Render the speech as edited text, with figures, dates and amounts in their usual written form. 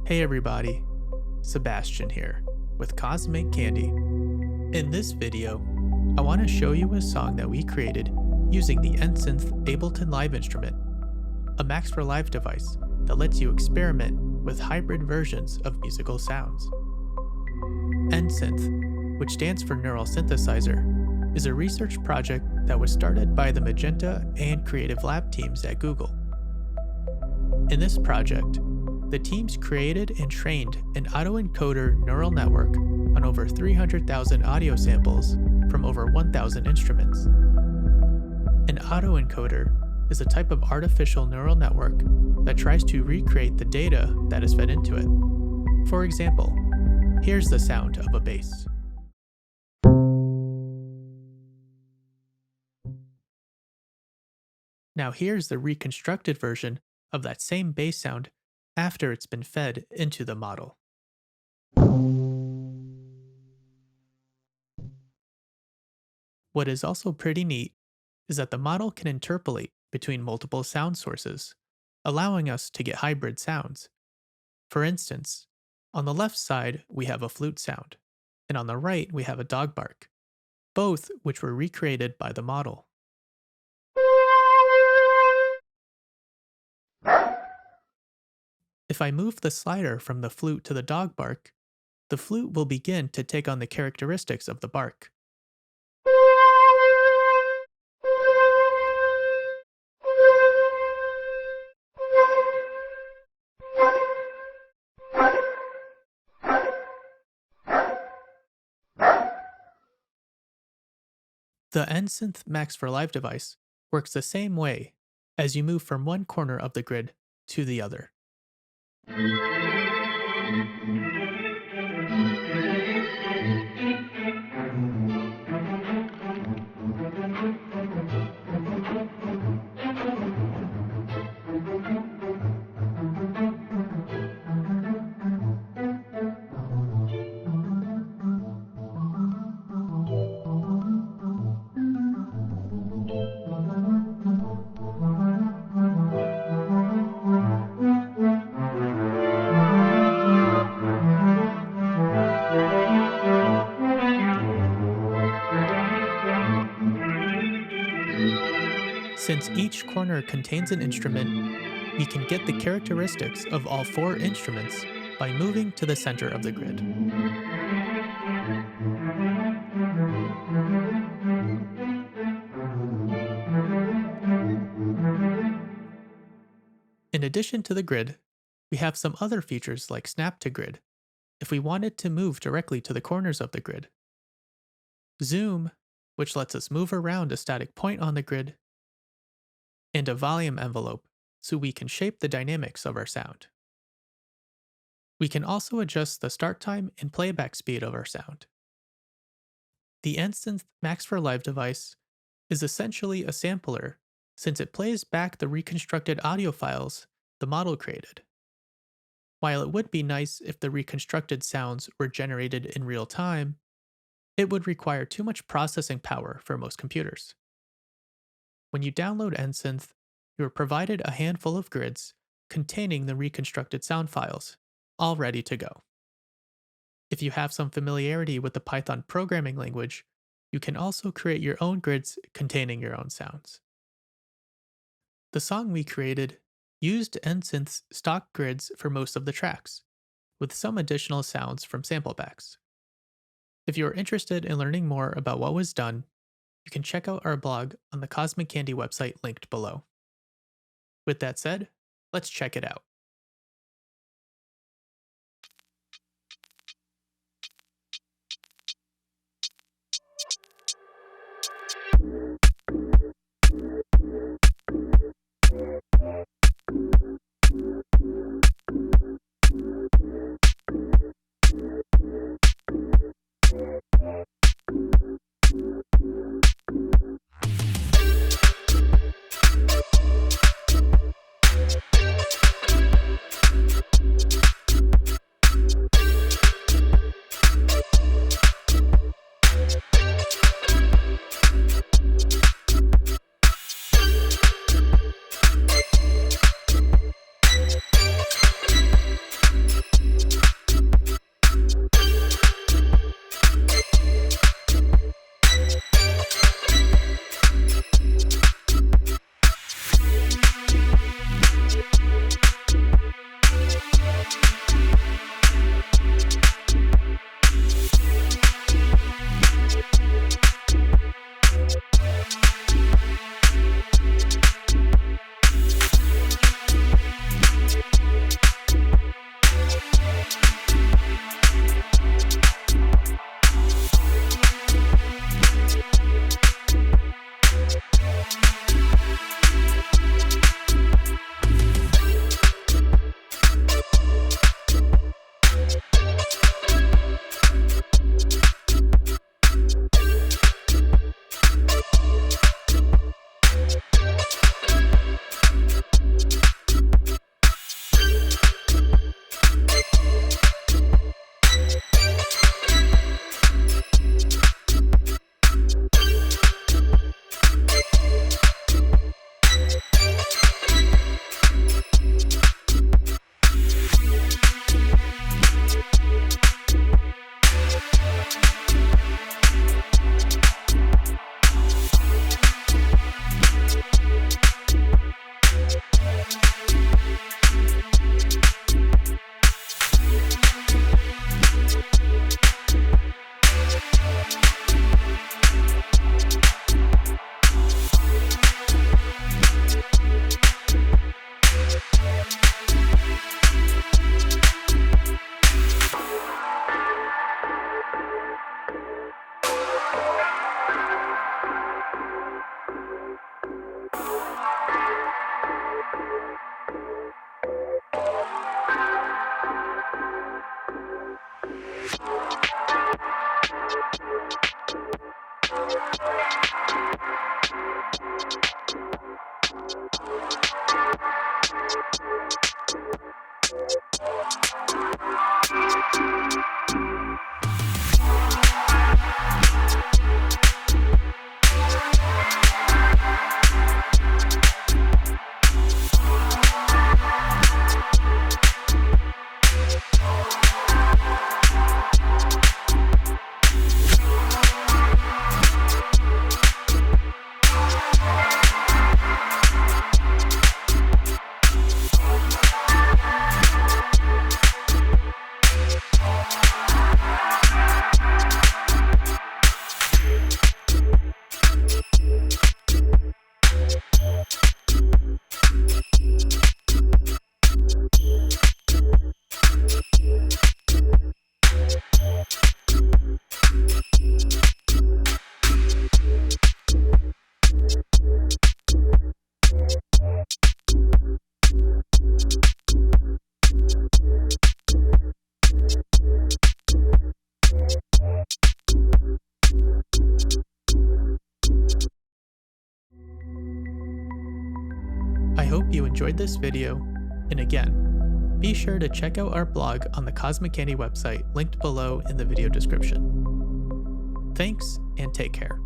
Hey everybody, Sebastian here with Cosmic Candy. In this video, I want to show you a song that we created using the NSynth Ableton Live instrument, a Max for Live device that lets you experiment with hybrid versions of musical sounds. NSynth, which stands for Neural Synthesizer, is a research project that was started by the Magenta and Creative Lab teams at Google. In this project, the teams created and trained an autoencoder neural network on over 300,000 audio samples from over 1,000 instruments. An autoencoder is a type of artificial neural network that tries to recreate the data that is fed into it. For example, here's the sound of a bass. Now here's the reconstructed version of that same bass sound after it's been fed into the model. What is also pretty neat is that the model can interpolate between multiple sound sources, allowing us to get hybrid sounds. For instance, on the left side we have a flute sound, and on the right we have a dog bark, both which were recreated by the model. If I move the slider from the flute to the dog bark, the flute will begin to take on the characteristics of the bark. The NSynth Max for Live device works the same way as you move from one corner of the grid to the other. Since each corner contains an instrument, we can get the characteristics of all four instruments by moving to the center of the grid. In addition to the grid, we have some other features like Snap to Grid, if we wanted to move directly to the corners of the grid. Zoom, which lets us move around a static point on the grid, and a volume envelope, so we can shape the dynamics of our sound. We can also adjust the start time and playback speed of our sound. The NSynth Max for Live device is essentially a sampler, since it plays back the reconstructed audio files the model created. While it would be nice if the reconstructed sounds were generated in real time, it would require too much processing power for most computers. When you download NSynth, you are provided a handful of grids containing the reconstructed sound files, all ready to go. If you have some familiarity with the Python programming language, you can also create your own grids containing your own sounds. The song we created used NSynth's stock grids for most of the tracks, with some additional sounds from samplebacks. If you are interested in learning more about what was done, you can check out our blog on the Cosmic Candy website linked below. With that said, let's check it out. I hope you enjoyed this video, and again, be sure to check out our blog on the Cosmic Candy website linked below in the video description. Thanks, and take care.